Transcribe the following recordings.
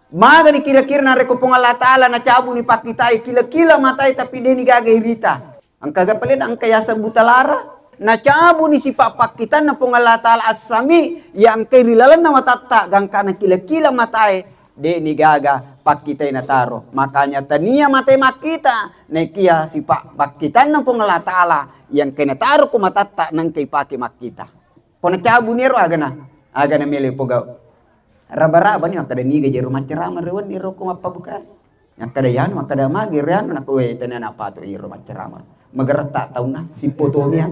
Maga di kira-kira na reko pong Allah Ta'ala na cabu ni pakitai kila-kila matai tapi dia ni gaga irita. Ang kagapalit ang kayasa butalara. Na cabu ni si pakitan na pong Allah Ta'ala asami yang kay rilalan na matata gangka na kila-kila matai dia ni gaga pakitay na taro. Makanya tania matai makita na kia si pakitan na pong Allah Ta'ala yang kay nataro ko matata nang kay paki makita. Kung na cabu niro aga na mili po raba-raba ni makada niga jero macerama rewan iro ko mapabuka. Yang kada yan makada magi rean na kuwe tanan apa to iro macerama. Magarata tahu na si potomia.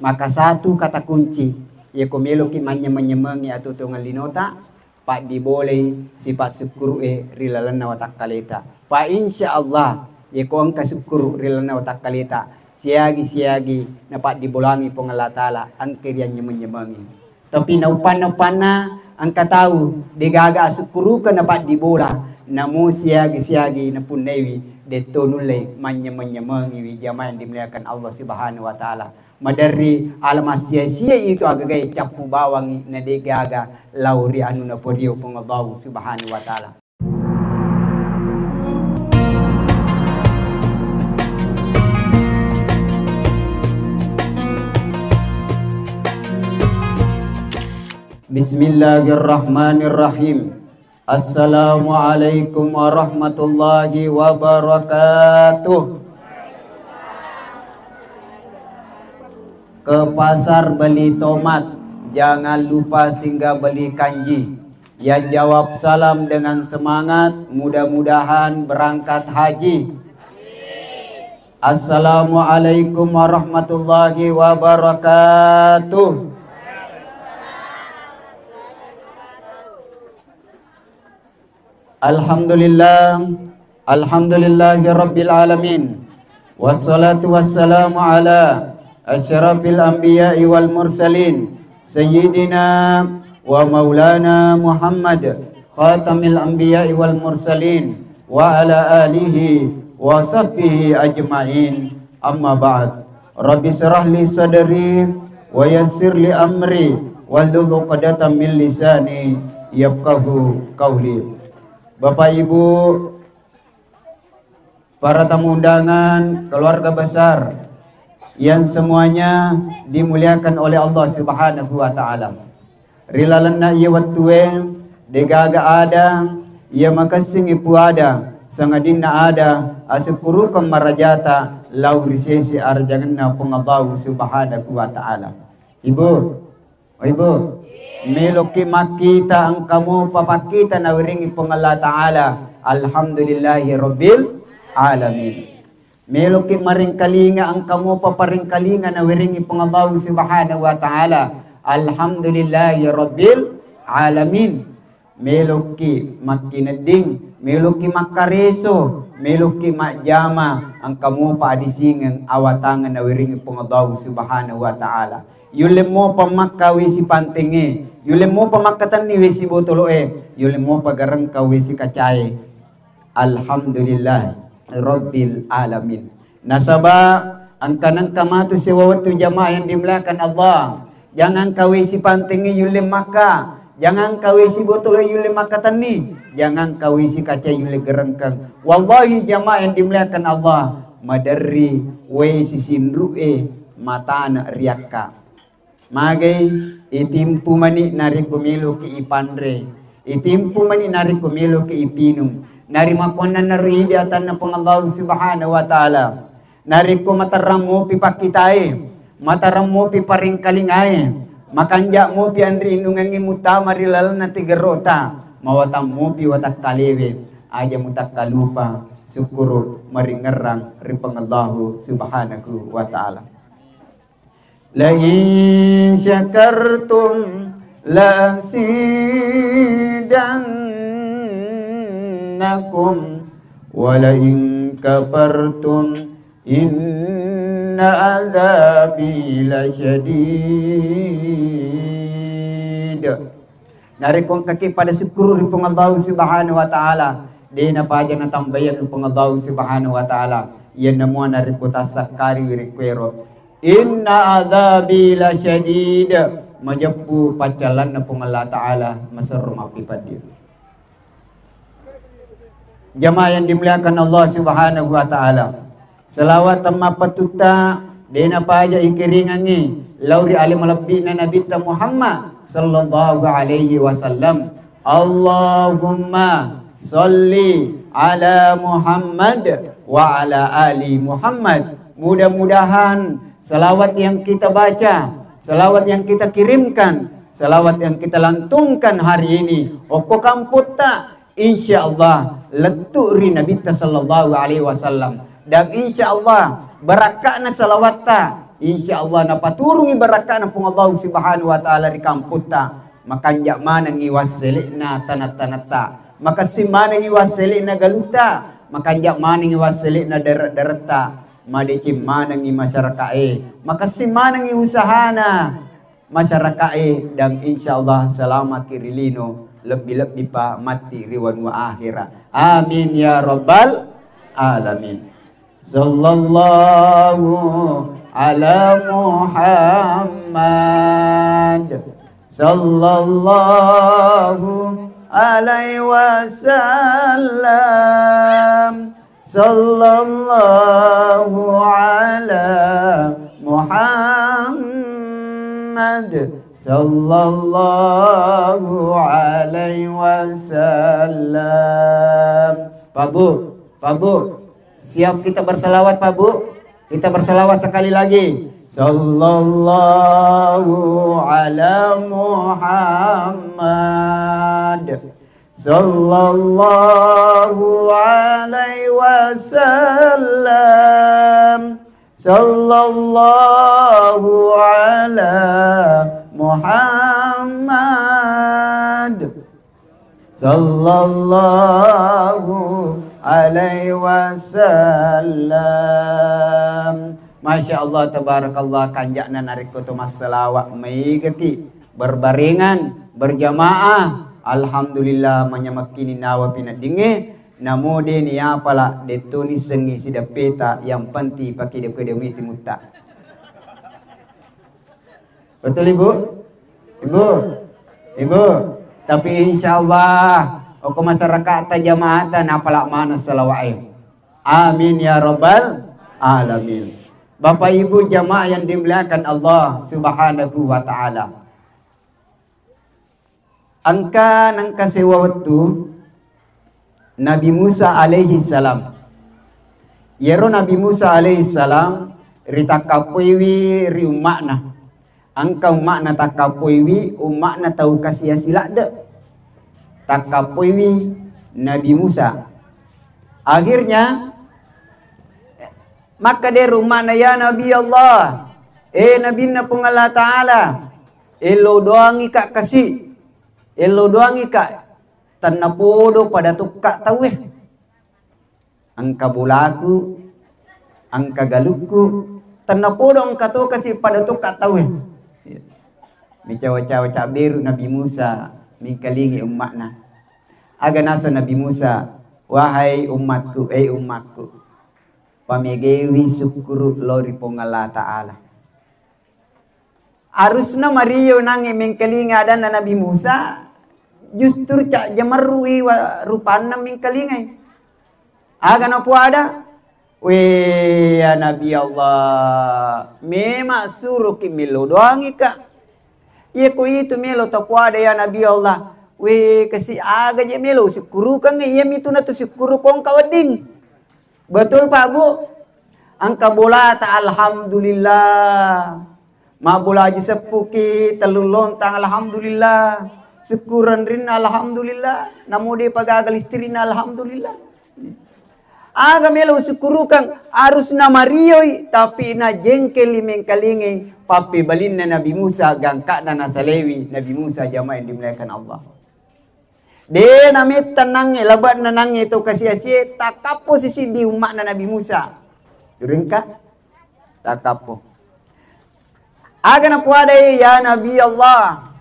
Maka satu kata kunci ya ko melo ki manya-manyemangi atau tungal linota pak diboleh si pak syukur rilalan na watak kaleta. Pa insyaallah ya ko ang kasyukur rilalan na watak kaleta. Siagi-siagi na pak dibolangi pong Allah Ta'ala ang kirian nyemanyemangi. Tapi naupan-naupana ang kataw, di gaga asukuru ka na pat di bola, namu siagi-siagi na punewi, deto nulay manya-manyamangi wijamayan dimuliakan Allah Subhanahu wa Ta'ala. Madari alamas sia-sia itu agagay capu bawang na di gaga lauri anu na podiyo pong Allah Subhanahu wa Ta'ala. Bismillahirrahmanirrahim. Assalamualaikum warahmatullahi wabarakatuh. Ke pasar beli tomat, jangan lupa singgah beli kanji. Yang jawab salam dengan semangat, mudah-mudahan berangkat haji. Assalamualaikum warahmatullahi wabarakatuh. Alhamdulillahi rabbil alamin. Wassalatu wassalamu ala asyrafil anbiya'i wal mursalin sayyidina wa maulana Muhammad khatamil anbiya'i wal mursalin wa ala alihi wa sahbihi ajma'in. Amma ba'd. Rabbi syrah li sadri wa yassir li amri wahlul 'uqdatam min lisani yafqahu qawli. Bapak Ibu, para tamu undangan, keluarga besar yang semuanya dimuliakan oleh Allah Subhanahu wa Ta'ala. Rilalanna iya wattuwe degaga ada, iya makasing ipu ada, sangadinna ada, asukuru marajata lau risesi arjanganna pung Allah Subhanahu wa Ta'ala. Ibu, Ibu, meloki makita ang kamu papakita na wiringi pong Allah Ta'ala. Alhamdulillahi rabbil alamin. Meloki maringkalinga ang kamu paparingkalinga na wiringi pong Allah Subhanahu wa Ta'ala. Alhamdulillahi rabbil alamin. Meloki makinading, meloki makareso, meloki makjama ang kamu paadisingang awatangan na wiringi pong Allah Subhanahu wa Ta'ala. Yule mo pamakka wisi pantingi, yule mo pamakatan ni wisi botoloe, yule mo pagarang ka wisi kacay. Alhamdulillah rabbil alamin. Nasaba ang kanang kamatu sewawatu jamaah yang dimulakan Allah. Jangan ka wisi pantingi yule maka, jangan ka wisi botoloe yule makatan ni, jangan ka wisi kacay yule gerengkang. Wallahi jamaah yang dimulakan Allah, madari wisi sinru'e matana riakka. Magai itimpu mani nari kumilu ki ipandre, itimpu mani nari kumilu ki ipinum, nari makonan nari diatan na Allah Subhanahu wa Ta'ala, nari ko mataram mo pipakitai, mataram mo piparingkalingai, makanja mo pi andri inungangi muta marilal na tigerota, mawatam mo pi watak kalewe, aja mutak kalupa, syukuru maringerang ripang Allah Subhanahu wa Ta'ala. La in syakartum la zidannakum wa la in kafartum inna adzabi lasyadid. Narikong kaki pada syukur ripong Allah Subhanahu wa Ta'ala. Di na pa dyan natambayan ripong Allah Subhanahu wa Ta'ala. Yan na mo narikong tasakari wirikwero. Inna adzabi lasyadid. Majapu pacalan na pong Allah Ta'ala masarum api padir. Jamaah yang dimuliakan Allah Subhanahu wa taala. Selawat tamma patuta dena paja ikiringangi lauri alim labbina nabi Muhammad sallallahu alaihi wasallam. Allahumma salli ala Muhammad wa ala ali Muhammad. Mudah-mudahan selawat yang kita baca, selawat yang kita kirimkan, selawat yang kita lantungkan hari ini oko kamputa insyaallah leturi Nabi sallallahu alaihi wasallam, dan insyaallah barakahna salawata insyaallah napaturungi barakahna pun Allah Subhanahu wa taala di kamputa. Maka jak mana ngiwasilina tanata, maka si mana ngiwasilina galuta, maka jak mana ngiwasilina dereta, madeci mana ngi masyarakat maka si mana ngi usahana masyarakat dan insyaallah selamat kirilino lebih-lebih pa mati riwan wa akhirat. Amin ya rabbal alamin. Sallallahu ala Muhammad sallallahu alaihi wasallam. Sallallahu ala Muhammad sallallahu alaihi wasallam. Pak Bu, siap kita berselawat Pak Bu? Kita berselawat sekali lagi. Sallallahu ala Muhammad sallallahu alaihi wasallam. Sallallahu ala Muhammad sallallahu alaihi wasallam. Masya Allah tabarakallah, kanjakna narik kutu masalawat maigaki berbarengan berjamaah. Alhamdulillah menyamakini nawa pinadinge namo de ni apala de tuni sengi sida peta yang penting pakai de miti mutta. Betul Ibu? Tapi insyaallah oko masyarakat ta jamaah ta napala mana salawat. Amin ya rabbal alamin. Bapak Ibu jamaah yang dimuliakan Allah Subhanahu wa taala. Angka sewa waktu Nabi Musa alaihi salam. Yero Nabi Musa alaihi salam ritakapoiwi ri umakna. Angka umakna takapoiwi umakna tahu kasih silak de. Takapoiwi Nabi Musa. Akhirnya maka dia rumah ya Nabi Allah, Nabi na pun Allah Ta'ala, elo doang ika kasih, elo doang ika tanapodo pada tukak taweh, angka bulaku, angka galuku, tanapodo angka tu kasih pada tukak taweh. Micawa-cawa cabiru Nabi Musa, mingkalingi umatna. Aga nasa Nabi Musa, wahai umatku, umatku. Pamegewi syukur lori pongala Ta'ala. Arusna Mario nangi mengkelinga dan Nabi Musa justru cak jamarui rupana mengkelingai. Aga napu ada? Ya Nabi Allah, memang suruh kimilo doang ika. Iya ko itu melo tapu ada ya Nabi Allah. Kasih aga je melo syukuru kan iya mitu na tu syukuru kong kawading. Betul Pak Bu? Angka bola ta alhamdulillah. Ma bola aja sepuki telulon tang alhamdulillah. Syukuran rin alhamdulillah. Namu de pagagal istrin alhamdulillah. Aga melo syukuru kang arus na marioi tapi na jengkeli mengkalingi papi balin na Nabi Musa gangka na nasalewi Nabi Musa jamaah yang dimuliakan Allah. De namit tenang labat nanang itu kasih tak posisi di umat Nabi Musa. Ringka tak kapo. Aga na puada ya Nabi Allah.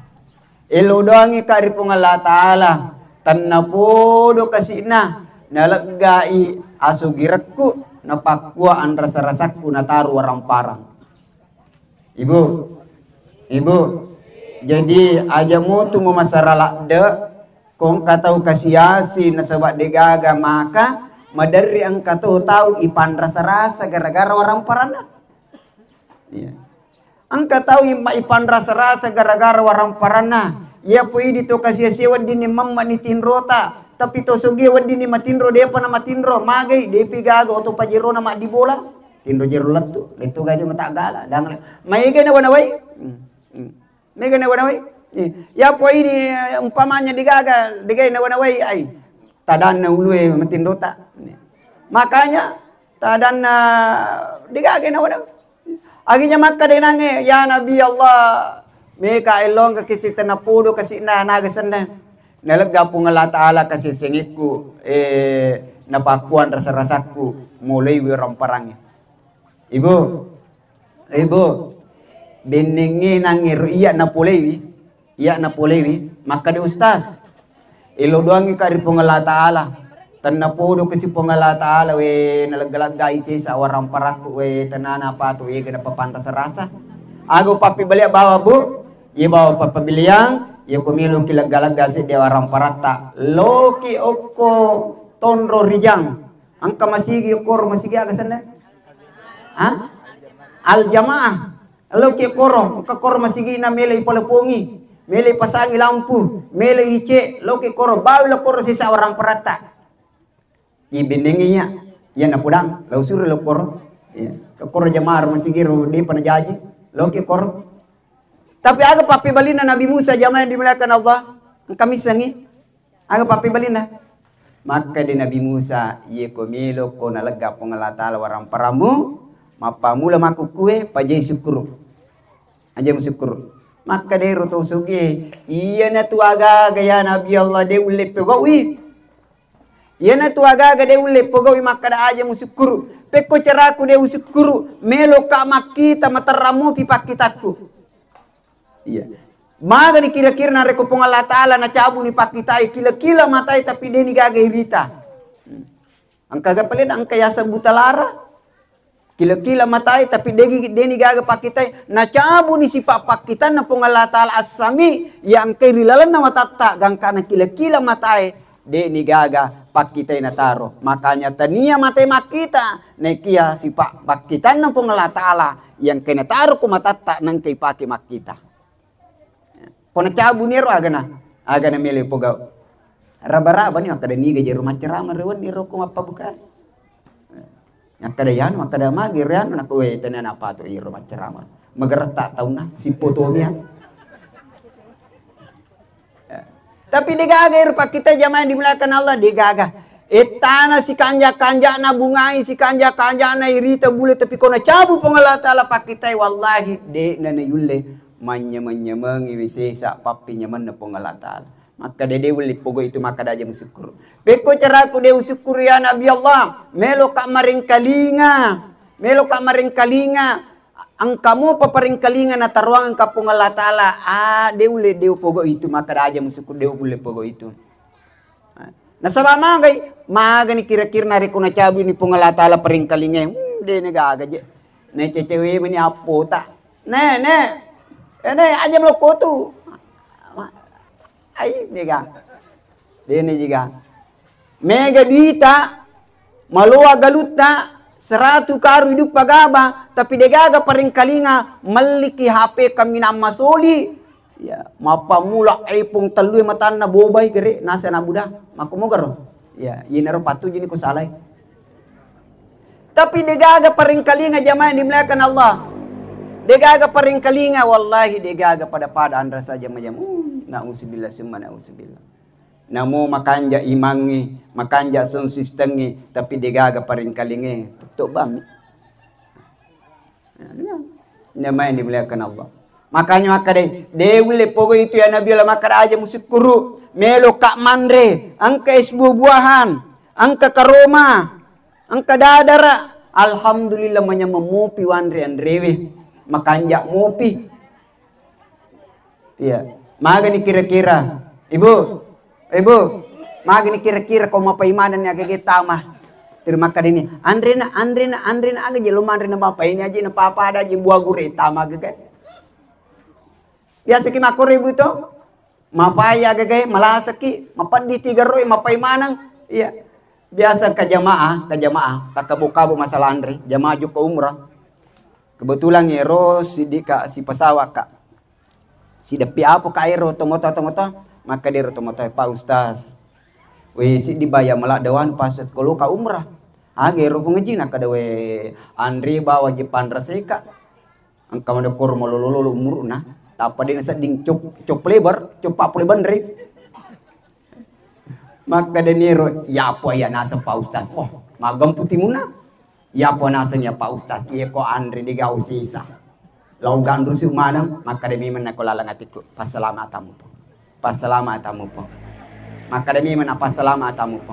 Elo doang ikari pung Allah Ta'ala. Tanapodo kasihna nalaggai asugirakku napakwa an rasa-rasaku nataru warang parang. Ibu. Jadi ajamu tunggu masalah de Kung kataw kasiyasi na sabat degaga maka madari ang kataw tahu ipan rasa-rasa gara-gara orang parana. Ya. Ang kataw ipan rasa-rasa gara-gara orang parana. Ya pwede to kasiyasiwan din ni mamma ni tinrota. Tapi to sugiwan din ni matinro dia pa na matinro. Magay, di pigago to pajiro na madibola. Tinro jiro latto. Lito gajo matagala. Maigay na wanaway. Maigay na wanaway. Ya po ini umpamanya digay na wanaway ay tadan na uluy matindota. Makanya tadan na digagay na wanaway. Aginya maka dinange ya Nabi Allah meka ilong kakisita na pudo kasi na nagasan na nalagda po nga Allah Ta'ala kasi singit ko napakuan rasa-rasaku mulai wirang parangnya. Ibu biningi nangir iya na pulewi. Iya na polewi maka di ustaz ilo doang ikari pongala taala tanna podo kasi pongala taala we nalagalag isi sa warang parak we tanana pa to we kana papanta sa rasa ago papi balik bawa bu ye bawa papabiliang ye kumilo kilagalag si de warang parata loki okko tonro rijang ang kamasigi okor masigi agasan na al jamaah loki koro kakor masigi na mele palapungi mele pasangi lampu, mele ice, loki koro, bawi lo koro sisa orang perata. Ibindinginya, ya na pudang, lau suri lo koro, ya, ke koro jamar masih giru di panajaji, loki koro. Tapi aga papi balina Nabi Musa jamaah yang dimuliakan Allah, kami sangi, aga papi balina. Maka di Nabi Musa, ye komilo ko nalaga pengalatala warang paramu, mapamula maku kue, pajai syukuru, aja syukuru. Maka dari roto sugi iya na tuaga gaya Nabi Allah de ulle pegawi iya na tuaga ga de ulle pegawi maka da aja musyukuru peko ceraku de usyukuru melo ka makita mataramu pipak kitaku iya maga ni kira-kira na reko pong Allah Ta'ala na cabu ni pakitai kila-kila matai tapi de ni gaga irita ang kagapalin ang kayasa butalara kila-kila matai tapi deni gaga pakitai na cabu ni si pakitan na pongala ta'ala asami yang kay rilalan na matata gangka na kila-kila matai deni gaga pakitai na taro makanya tania matai makita na kia si pakitan na pongala ta'ala yang kay nataro ko matata nang kay paki makita kona cabu niro aga na mele pogaw raba-raba ni makada niga jero macerama rewan niro ko mapabuka yang kadayan makada magi rean nak we tenan apa tu iro macerama magerta tau na si potomia tapi digaga ir pak kita jamaah dimuliakan Allah digaga etana si kanja-kanja na bungai si kanja-kanja na irita bule tapi kona cabu pengala taala pak kita wallahi de na yulle manya-manyamang iwisesa papi nyaman na pengala taala maka dede uli pogo itu maka daja musyukur. Beko caraku de usyukur ya Nabi Allah. Melo ka maring kalinga. Ang kamu paparing kalinga na taruangan ka pong Allah Ta'ala. De uli de pogo itu maka daja musyukur de uli pogo itu. Nasaba magay maga ni kira-kira na reko na cabu ni pong Allah Ta'ala paring kalinga. De nagagaje. Ne cecewe ni apo ta. Ne aja lo kotu. Ay, Dini juga. Mega duita, maluwa galuta, 100 karu hidup pagaba, tapi degaga paring kalinga, maliki HP kami na masoli. Ya, mapamula ipong taluy matan na bobay gere, nasa na buda, makumugaro. Ya, yinaro patu jini ko salay. Tapi degaga paring kalinga jamaah dimuliakan Allah. Degaga paring kalinga, wallahi degaga pada andra saja macam na'udzubillah summa na'udzubillah. Namo makanja imangi, makanja son sistengi, tapi degaga paring kalinge. Tuk bami. Nama yang dimuliakan Allah. Makanya maka deule pogo itu ya Nabi Allah maka aja musyukuru. Melo kak mandre, angka buah-buahan, angka karoma, angka dadara. Alhamdulillah manya memupi wandre andrewe. Makanja mupi. Iya. Maga ni kira-kira, ibu, maga ni kira-kira kau mau paimanan ni agak tama. Terima kasih ini. Andrina agak jelum Andrina bapak ini aja na papa ada aja buah gurih tama agak. Biasa kita makor ibu tu, Mapaya gagay malasaki, mapandi tigaroy, mapay manang. Iya. Biasa ka jamaah, takabu-kabu masalah Andre, jamaah juga umrah. Kebetulan ngero si pasawa ka. Si depi apa ka ero tomoto, maka dia tomoto Pak Ustaz. We si dibayar malak dawan pas kalau ka umrah. Ero pengejin ka dawe Andre bawa Jepang raseka. Angka mana kor molololo umurna. Tapa dia seding cok lebar, cok 40 bandri. Maka dia nero, ya apa ya nasa Pak Ustaz. Oh, magam putih muna. Ya apa nasanya Pak Ustaz. Iya ko Andre digau sisa. Lau gandru si umanam, maka dia miman ako lalangatiku. Pasalamatamu po. Pasalamatamu po. Maka dia miman na pasalamatamu po.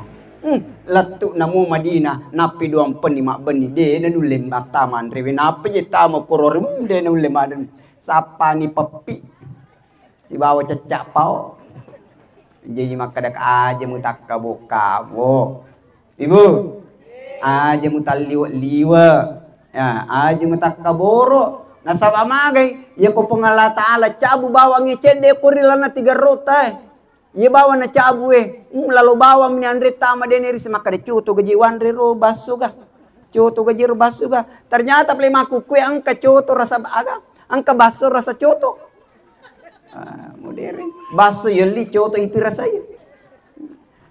Latu namu Madina, napi doang penima beni de nanulim mataman rewe napi jeta mo kororim de nanulim adan. Sapa ni pepi si bawa cecak pau jadi maka dak aja mutak kabo ibu aja mutal liwa ya aja mutak kaboro nasaba magay ya ko pangala taala cabu bawa ngecende ko rilana 3 rota ya bawa na cabu lalu bawa mi andre tama deneri maka de cuto gaji wanre ro basuga cuto gaji ro basuga ternyata plema kuku ang kacuto rasa aga angka baso rasa coto. Modern. Baso yeli coto ipi rasanya.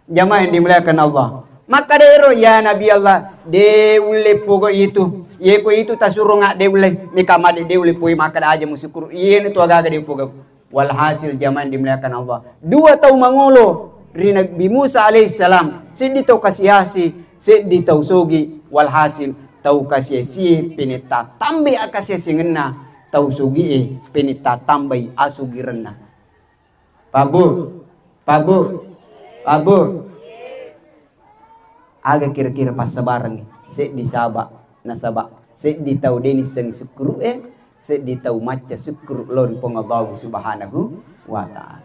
Jamaah yang dimuliakan Allah. Maka dero ya Nabi Allah. Deule pogo itu. Yeko itu tasuro ngak deule. Mikama deule poi maka aja musyukur. Iya itu agak de pogo. Walhasil jamaah yang dimuliakan Allah. 2 tahun mangolo. Ri Nabi Musa alaihissalam. Sidi tau kasihasi. Sidi tau sogi. Walhasil tau kasihasi. Peneta tambe akasihasi ngena. Tau sugi penita tambai asugi renna. Pabu. Aga kira-kira pas sebarang se di sabak nasabak se di tau denis seng syukru se di tau maca syukru lori pengallahu subhanahu wa ta'ala.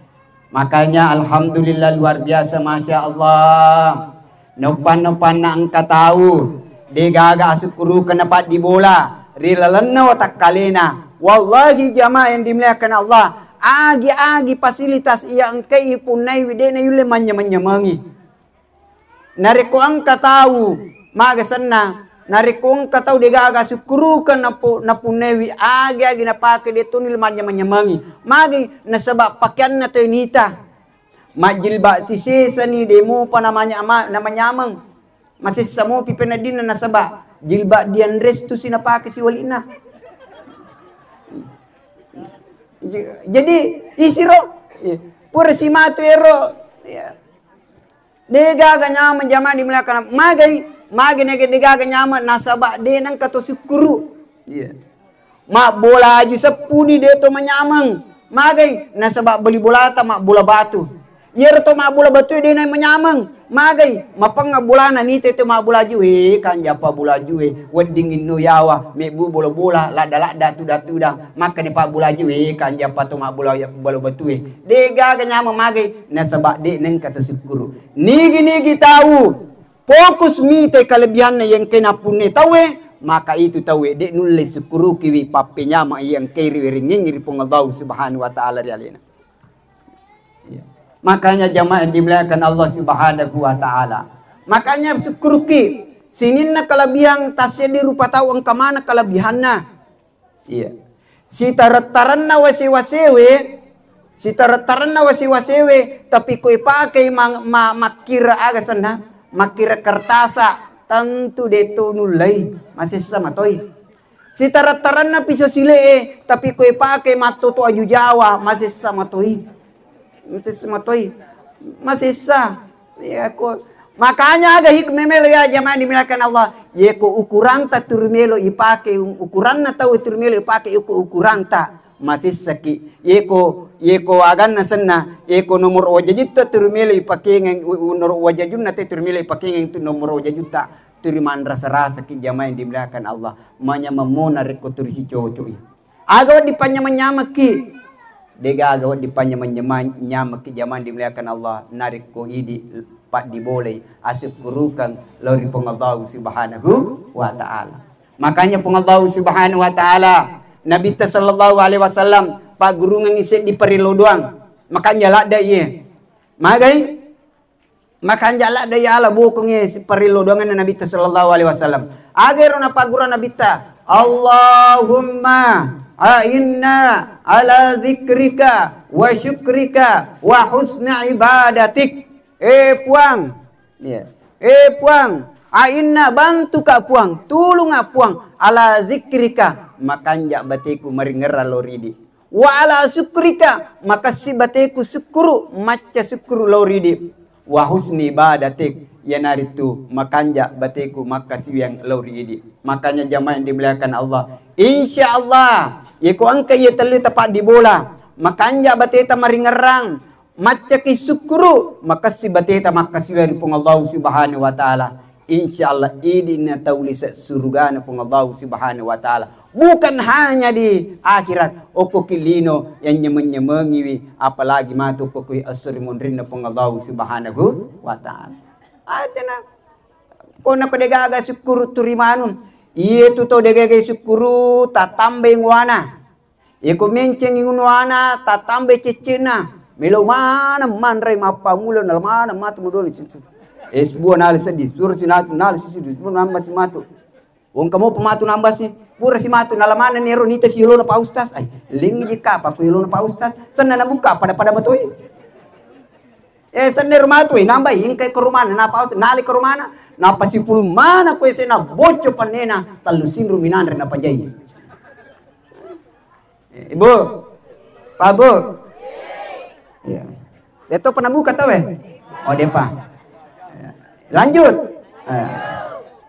Makanya alhamdulillah luar biasa masya Allah. Nopan na angka tahu degaga syukru kenapa di bola rilalana watak kalena. Wallahi jamaah yang dimuliakan Allah, agi fasilitas yang kei punai widena yule manya-manyamangi. Nariko angka tahu, maga sana, nariko angka tahu degaga syukurukan na punewi agi napake detunil manya-manyamangi. Magi nasabak pakaian na to nita. Majilba sisesa ni demo pa namanya amang. Masih samo pipenadina nasabak. Jilba dian restu sinapake si walina. Jadi isiro pura si matu ero dega ganyama jama dimuliakan magi nege dega ganyama nasabak de nang kato syukuru mak bola aju sepuni de to menyamang magi nasabak beli bola ta mak bola batu yer to mak bola batu de nang menyamang magi mapang bulana ni te to mak bola juwe kan japa bola juwe wedding no yawa me bu bola lada tu maka ni pak bola juwe kan japa to mak bola batu dega ganyama magi nasabak de nang kata syukuru nigi tahu fokus mi te kelebihannya yang kena punne tahu maka itu tahu de nulis syukuru kiwi papenya ma yang kiri ringing ri pengallahu subhanahu wa ta'ala rialena. Makanya jamaah yang dimuliakan Allah subhanahu wa ta'ala. Makanya syukur ki. Sinin na kelebihan tasya di rupa tahu angka mana kelebihannya. Iya. Si tarataran na wasi-wasiwe. Tapi koi pakai makira aga sana. Makira kertasa. Tentu deto nulai. Masih sama toy. Si tarataran na piso sile tapi koi pakai matuto aju Jawa. Masih sama toy. Masih sah ya ko makanya ada hikmah ya jamaah dimuliakan Allah ya ko ukuran ta turmelo ipake ukuran na tahu turmelo ipake ukuran ta masih saki ya ko agan na sanna ya ko nomor wajajut ta turmelo ipake nomor wajajun na ta turmelo ipake itu nomor wajajut ta turiman rasa-rasa ki jamaah dimuliakan Allah manya memona reko turisi cocok aga dipanyama-nyama ki dega agak dipanya menyama ke zaman dimuliakan Allah narik ko idi pak diboleh asyukurukan lori pengallahu subhanahu wa ta'ala. Makanya pengallahu subhanahu wa ta'ala Nabi sallallahu alaihi wasallam pak guru ngisik di perilo doang makan jalak daya. Magai makan jalak daya ala bukungnya perilo dengan Nabi sallallahu alaihi wasallam. Agar na paguran Nabi ta, Allahumma a'inna ala zikrika wa syukrika wa husna ibadatik. Puang. Ya. Puang, a'inna bantu ka puang, tulung puang ala zikrika makanja bateku maringera loridi. Wa ala syukrika makasi bateku syukuru maca syukuru loridi. Wa husni ibadatik yanaritu makanja bateku makasi yang loridi. Makanya jamaah yang dimuliakan Allah, insyaallah iku angka ye telu tepat di bola makanja bateta maringerang maca ki syukuru makasi bateta makasi yang pun Allah subhanahu wa ta'ala. Insyaallah idina taulisa surga pun Allah subhanahu wa ta'ala. Bukan hanya di akhirat oko kilino yang nyemenyemengi apalagi matu kokui asri munrin pun Allah subhanahu wa ta'ala. Adana kona pedegaga syukuru turimanum iya tu to degaga syukuru tatambe ngwana iko menceng ngwana tatambe cecena melo mana manre mapa mulo nal mana matu mudol cicu es buah nal sedih sur sinatu nal sisi buah nambah si matu wong kamu pematu nambah si pura si matu nal mana nero nita si yolo na pa ustaz ay lingi jika pa yolo na pa ustaz sana na buka pada matoi sender matu nambah ingkay ke rumah na pa ustaz nali ke rumah na pasipulu mana ko na bocho panena talusin ruminan na pajay ibu pak bu ya itu pernah buka tahu oh depa lanjut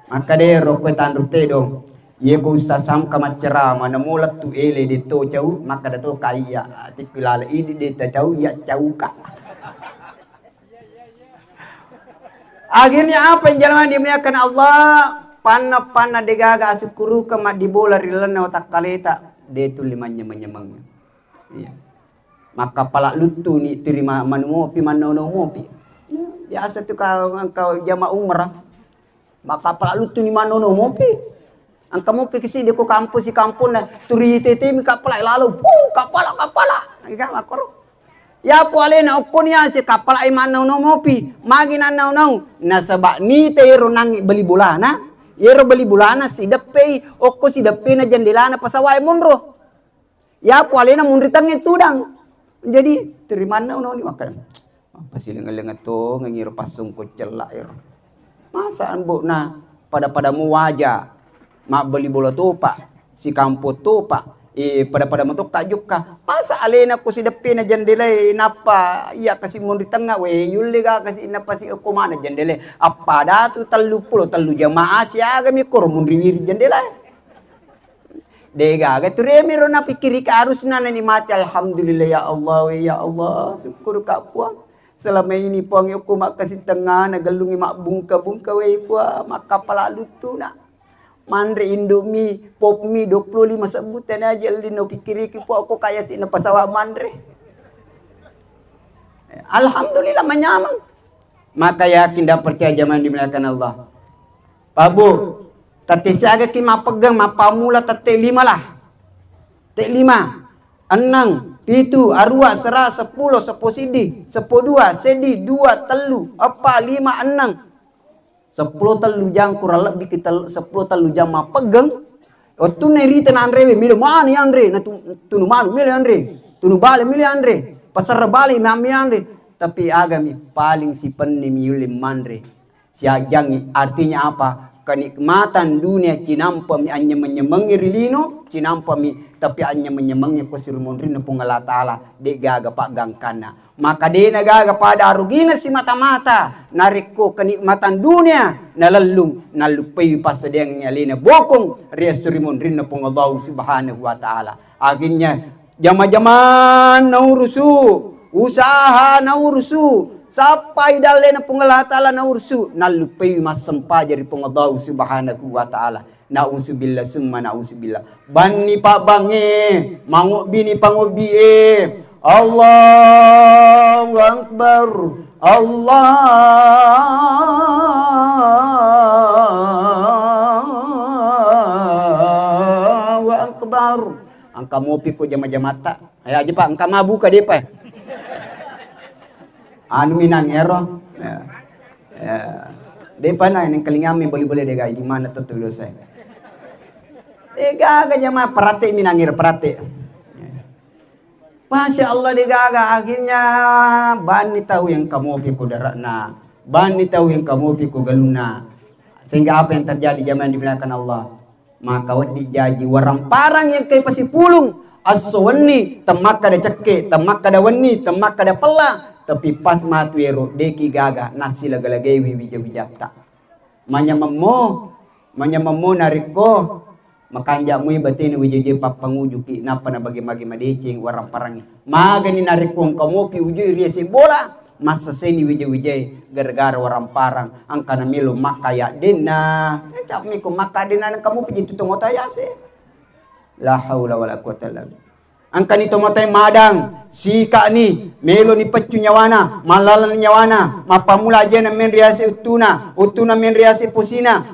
maka deh rokwe tandur dong ye ko ustasam kamat cerama na mulat tu ele de to jauh maka dato kaya tikulala ini de ta jauh ya jauh ka. Akhirnya apa yang jalan dimuliakan Allah panna degaga syukuru kama dibola rilana otak kaleta de tu limanya menyemangnya. Iya. Maka palak lutu ni terima manumopi manono mopi. Biasa tu kau jamaah umrah. Maka palak lutu ni manono mopi. Angka mopi kesi deko kampus si kampun na turi tete mi kapala lalu. Kapala. Ika makoro. Ya puale na okonya si kapala manono mopi. Magina nau. Na sabak ni tero nang beli bulana. Yero beli bulana si depe oko si depe na jendelana pasawai munro. Ya puale na munritang tudang. Jadi terima nau ni makan. Apa sih lengan to ngiro pasung ko celak ero. Masa ambuk na pada mu wajah. Mak beli bola tu pak si kampo tu pak pada mentok tajuk kah masa alena ko si depe na jendela napa iya kasi mun di tengah we yulle ga kasi napa si ko mana jendela apa datu telu jamaah si aga mi kor mun riwir jendela dega ga ture mi ro na pikiri ka harusna ni mati alhamdulillah ya Allah syukur ka puang selama ini puang yo ko mak kasi tengah na galungi mak bungka we puang mak kapala lutu na mandre indomie pop mie 25 sebutan aja lino pikiri ki po ako kaya si napasawa mandre alhamdulillah manyamang maka yakin dan percaya zaman dimuliakan Allah pabu tati siaga ki mapegang mapamula tati 5 lah tati 5 enang pitu arua sera 10 seposidi 10 sedi 2 telu apa 5 enang 10 telu jam kurang lebih kita 10 telu jam pegang. Waktu nerita na Andre milih mana Andre na tunu manu milih Andre tunu bale milih Andre pasar bale mami Andre tapi agami paling si penni milih Andre si ajangi artinya apa kenikmatan dunia cinampa mi anya menyemangi rilino cinampa mi tapi anya menyemangi ko sirmonrino pungala taala de gaga pak gangkana maka dia nagaga pada arugina si mata-mata nariko kenikmatan dunia nalalung nalupai pasadeng alina bokong riasurimun rinna pung Allah subhanahu wa ta'ala akhirnya jama-jama naurusu usaha naurusu sampai dalena pung Allah ta'ala naurusu nalupai masempa jari pung Allah subhanahu wa ta'ala na'udzubillah summa na'udzubillah bani pak bange manguk bini pangubi Allahu Akbar Allahu Akbar angka mopi ko jama-jamata ayo aja pak angka mabu ka dia pak Anu minang ero. Depan na yang kelingami boleh-boleh dega di mana tuh tuh saya. Dega aja mah perhati minangir perhati. Masya Allah dega akhirnya bani tahu yang kamu piku darakna, bani tahu yang kamu piku galuna. Sehingga apa yang terjadi zaman dibilangkan Allah, maka wadi jaji warang parang yang kayak pasi pulung aswani temak kada ceke, temak kada wani, temak kada pela. Tapi pas matu ero deki gaga nasi lagalagewi wija-wijata. Manyamamo nariko makanja mui batini wiji papangujuki napa na bagi-bagi madecing warang parangi. Magani nariko kamu pi uju iriasi bola masa seni wija-wijai gara-gara warang parang angka na milo makaya dena. Cak miku makadena kamu pi tutong otayase. La haula wala quwata illa billah. Angka ni tomatay madang sika ni melo ni pecu nyawana malalan nyawana mapamula aja na men riase utuna men riase pusina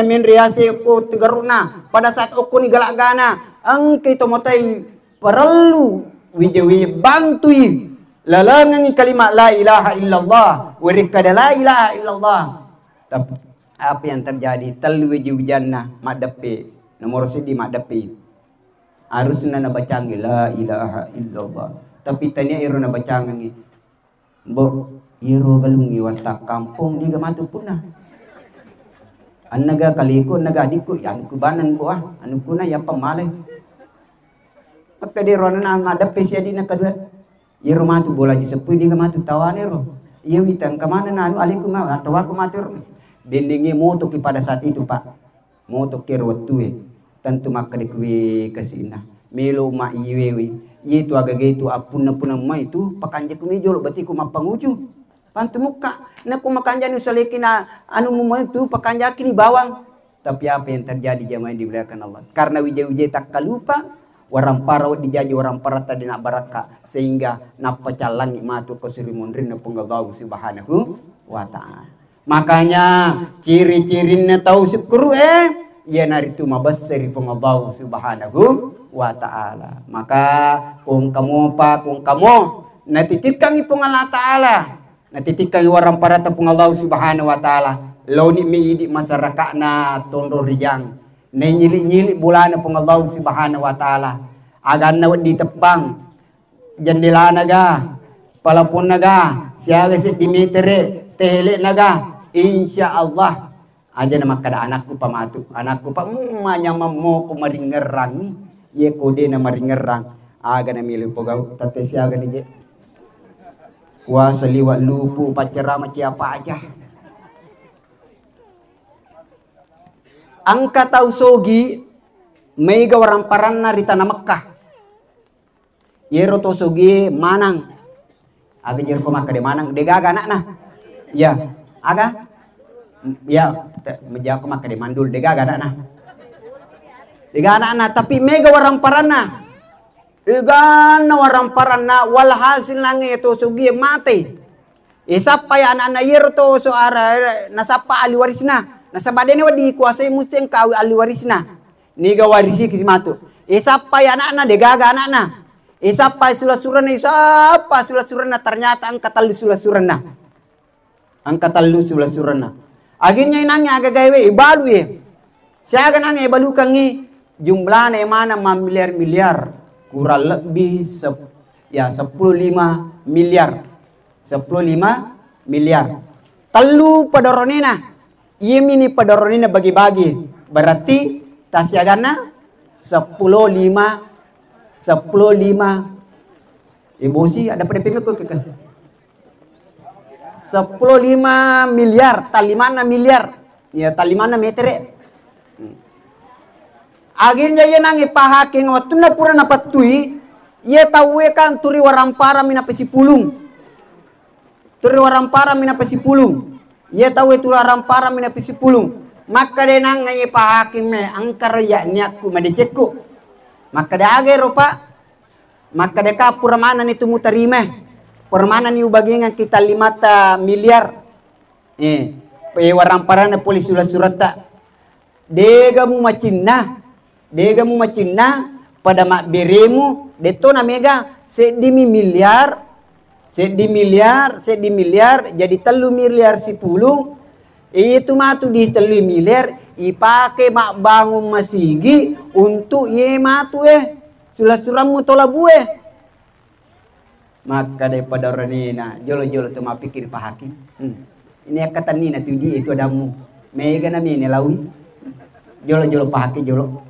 men riase ko garuna pada saat aku ni galagana angke tomatay perlu wije bantui lalangan ni kalimat la ilaha illallah wirikada la ilaha illallah. Tapi apa yang terjadi telu wije wijana madape nomor sidi madape harusnya na bacangi la ilaha illallah tapi tanya iro na bacangi bo iro galungi wata kampung diga matu punna annaga kaliko naga adikku ya anku banan bo anu punna ya pamalay maka di ro na ngadap pesia di na kadua iro matu bola ji sepuy diga matu tawane ro iya witang kamana na anu aliku ma atau aku matur bendingi moto ki pada saat itu pak moto ki ro tuwe tentu maka dikwi kesina melo ma iwewi itu agak itu apun mai itu pakanja kumijol berarti ku mapanguju pantu muka na ku makanja nu salekina anu mu itu pakanja kini bawang. Tapi apa yang terjadi jamaah dimuliakan Allah karena wija-wija tak kalupa warang parau dijaji warang parata dina baraka sehingga napacal langit matu kesirimunrin na punggalau subhanahu wa ta'ala. Makanya ciri-cirinya tahu syukur ya naritu mabassari pengabaw subhanahu wa ta'ala. Maka kung kamu natitipkang ipong Allah ta'ala natitipkang warang parata pong Allah subhanahu wa ta'ala law ni miidi masyarakat na tondo rijang na nyili-nyili bulana pong Allah subhanahu wa ta'ala agan na di tepang jandila naga palapun naga siaga si Dimitri tehele naga insya Allah aja nama kada anakku pamatu anakku pamanya mamo kumaringerang ye kode na maringerang aga na milih pogau tate siaga ni je kuasa liwat lupu pacara macam apa aja angka tau sogi meiga warang paranna di tanah Mekkah yero to sogi manang aga jer ko makade manang degaga anak nah ya aga ya menjawab maka di mandul dega anak tapi mega warang parana igana warang parana walhasil nangi itu sugi mati isapa ya anak-anak yirto so ara nasapa ahli warisna nasabadene wadi kuasai museng kawi ahli warisna niga warisi kismatu isapa ya anak-anak dega anak-anak isapa sulasurana ternyata angkatalu sulasurana akhirnya nangnya agak gawe ibalu ya siaga nangnya ibalu kangi jumlahnya mana miliar kurang lebih 15 miliar telu padoronina iya mini padoronina bagi-bagi berarti tasiagana 15 ibu sih ada pada pemikul kekal 15 miliar, talimana miliar, ya talimana meter. Akhirnya ya nangi pahaking waktu na pura napatui, ya tahu kan turi warampara mina pesipulung, ya tahu itu warampara mina pesipulung. Maka de nang ngai pahaking me angkar ya niatku madecekku, maka de age ropa, maka de kapura mana itu mutarime. Permana ni ubagingan kita 5 miliar warang parana polisi surata dega mu macinna pada mak beremu deto na mega sedimi miliar Sedi miliar jadi 3 miliar 10. Itu matu di 3 miliar ipake mak bangun masigi untuk ye matu sulah-suramu tola bue. Maka daripada ranina jolo-jolo tu ma pikir Pak Hakim. Ini kata nina tu di itu adamu. Mega na mine lawi. Jolo-jolo Pak Hakim jolo.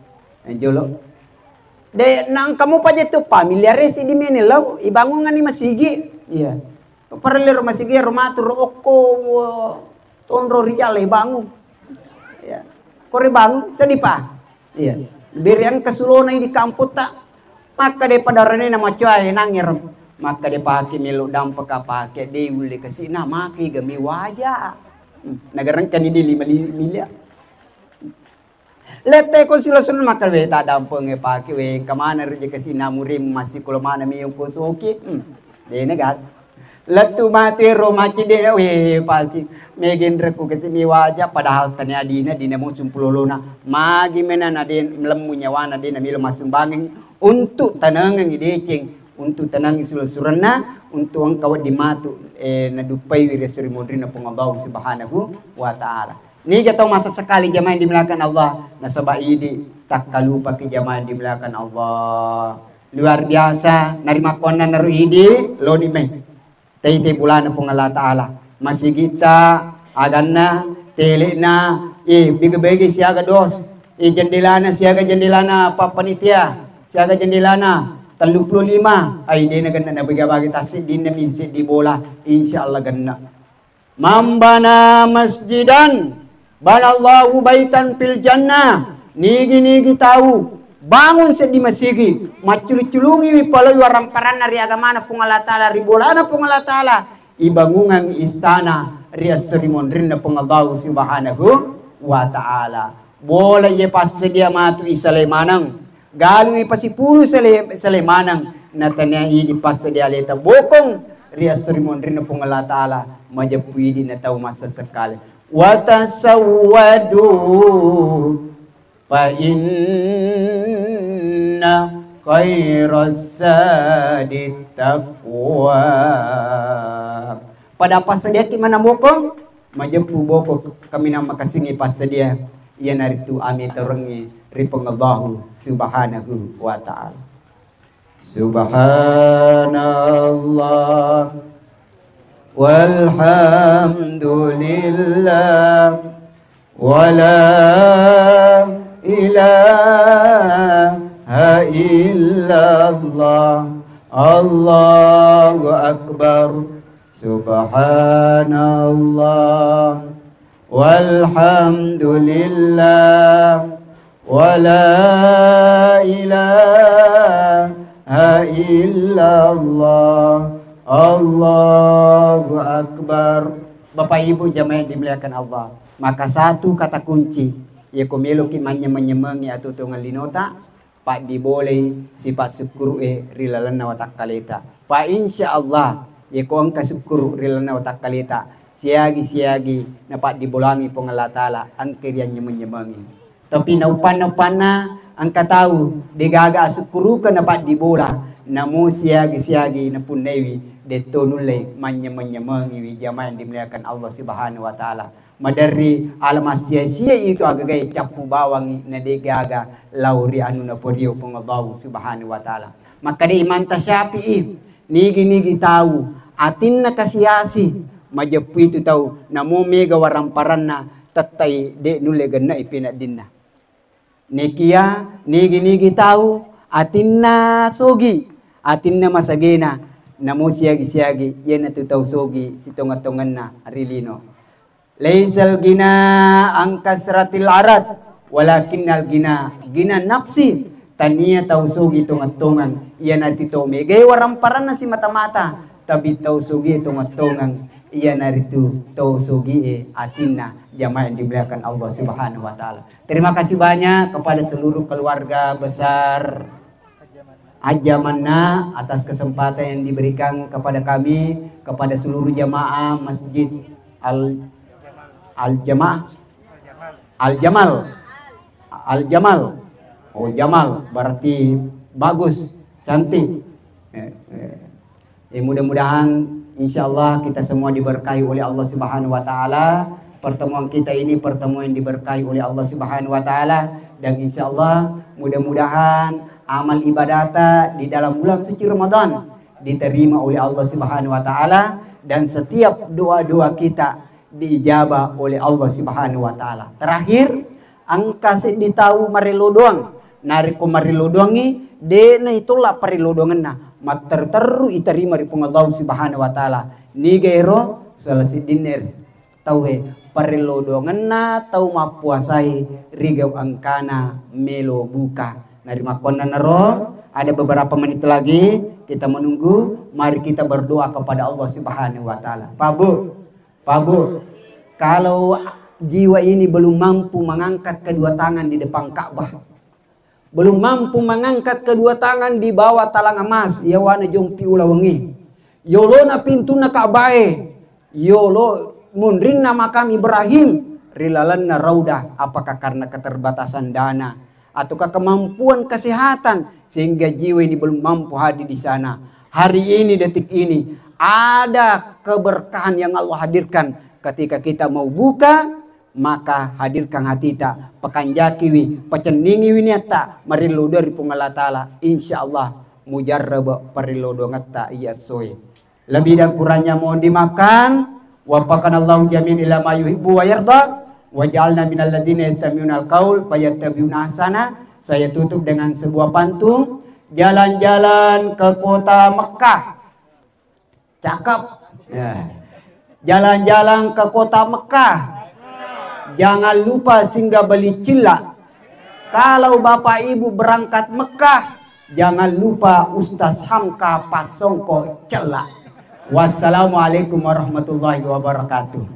De nang kamu pa jetu familiares di mine law ibangun ngani masigi. Iya. Paralelo masigi romatu roko tonro rijal bangun. Ya. Kore bangun sedih Pak. Iya. Berian kesulona di kampus tak. Maka daripada ranina macuai nangir. Maka dia pakai melu dampak apa pakai dia uli kasih nama ki gami wajah. Nagaran kan ini 5 miliar. Lete konsilasun maka we tak dampang pakai we kemana rezeki kasih namurim masih kalau mana miyong kusoki. Dia negat. Letu mati romaci dia we pasti megendra ku kasih mi wajah padahal tanya dina mau sumpulolona magi menan adin melemunya wana dina milo masung banging untuk tanangan ideceng untuk tenang isul-surana untuk engkau dimatu nadupai wiresuri modrina pengabaw subhanahu wa ta'ala. Ni gatau masa sekali jamaah yang dimulakan Allah nasabah idi tak kalupa ke jamaah yang dimulakan Allah. Luar biasa narima kona naru idi lo di meng. Tei bulan Allah ta'ala. Masih kita aganna telena bigi-bigi siaga dos. Jendelana siaga jendelana panitia siaga jendelana 35 ay di na ganda na bagi tasik di na minsit di bola insyaallah ganda. Mambana masjidan banallahu baitan fil jannah. Nigi tahu bangun di masigi maculu-culungi wi paloy waramparan na ri agamana pung Allah taala ri bolana pung Allah taala ibangungan istana ri asrimondrin na pung Allah subhanahu wa taala. Bola ye pas sedia matu isalemanang galu pasipulu salemanang natanya ini pas dia leta bokong ria surimondrina pung Allah taala majapui di natau masa sekali wa tasawwadu fa inna khairas sadit taqwa. Pada pas dia ki mana bokong majapu bokong kami nama kasingi pas dia ia naritu ami terengi ripong Allah subhanahu wa ta'ala. Subhanallah walhamdulillah wala ilaha illallah Allahu akbar. Subhanallah walhamdulillah wala ilaha illallah Allahu akbar. Bapak Ibu jamaah yang dimuliakan Allah, maka satu kata kunci ya komelo ki menyemengi atau tungal linota pak diboleh sifat syukur rilalana wa takaleta pak insyaallah ya ko angka syukur rilalana wa takaleta siagi dapat dibolangi pong Allah taala angkirian nyemengi. Tapi naupan-naupana angka tahu digaga syukuru ka dapat dibola namu siagi na punewi detonulai menyemengi jamaah yang dimuliakan Allah subhanahu wa taala. Madari alamas sia-sia itu agagai capu bawang na digaga lauri anu na podio pong Allah subhanahu wa taala. Maka di iman tasyafi'i nigi tahu atin na kasiasi majapu itu tahu namu mega waramparanna tatai de nule ganna ipina dinna. Nekia nigi tahu atinna sogi atinna masagena namu siagi yena tu tahu sogi sitonga-tonganna rilino. Laisal gina angkasratil arat walakinnal gina nafsi tania tahu sogi tonga-tongan yena tu tahu mega waramparanna si mata-mata tapi tahu sogi tonga-tongan iya naritu tahu sogi atinna jamaah yang dimuliakan Allah subhanahu wa ta'ala. Terima kasih banyak kepada seluruh keluarga besar Ajamana atas kesempatan yang diberikan kepada kami, kepada seluruh jamaah Masjid Al-Jamal. Oh Jamal berarti bagus, cantik. Mudah-mudahan insya Allah kita semua diberkahi oleh Allah Subhanahu wa taala. Pertemuan kita ini pertemuan yang diberkahi oleh Allah Subhanahu wa taala, dan insya Allah mudah-mudahan amal ibadah di dalam bulan suci Ramadan diterima oleh Allah Subhanahu wa taala, dan setiap doa-doa kita diijabah oleh Allah Subhanahu wa taala. Terakhir, angka di tahu marilo doang, nariko marilo doangi dena itulah parilo doanganna mater teru iterima di Allah Subhanahu wa taala. Ni gairo selesai dinner tahu parilo doanganna tahu mapuasai rigau angkana melo buka nari makonna naro. Ada beberapa menit lagi kita menunggu, mari kita berdoa kepada Allah Subhanahu wa taala. Pak Bu, kalau jiwa ini belum mampu mengangkat kedua tangan di depan Ka'bah, belum mampu mengangkat kedua tangan di bawah talang emas, ya wana jompi ula wengi, yolo na pintu na Ka'bah, yolo munrinna makam Ibrahim, rilalanna raudah. Apakah karena keterbatasan dana ataukah kemampuan kesehatan sehingga jiwa ini belum mampu hadir di sana? Hari ini, detik ini, ada keberkahan yang Allah hadirkan ketika kita mau buka, maka hadirkan hati ta pekanjakiwi pecenningi winiata mariludo dari Allah Ta'ala. Insya Allah mujarrab pariludo ngata iya soy. Lebih dan kurangnya mohon dimakan. Wafakan Allah jamin ila ma yuhibbu wa yarda. Waj'alna minal ladzina yastami'unal qaul fayattabi'una ahsana. Saya tutup dengan sebuah pantun. Jalan-jalan ke kota Mekah. Cakep. Ya. Jalan-jalan ke kota Mekah. Jangan lupa singgah beli cila. Kalau Bapak Ibu berangkat Mekah, jangan lupa Ustaz Hamka pasongko celak. Wassalamualaikum warahmatullahi wabarakatuh.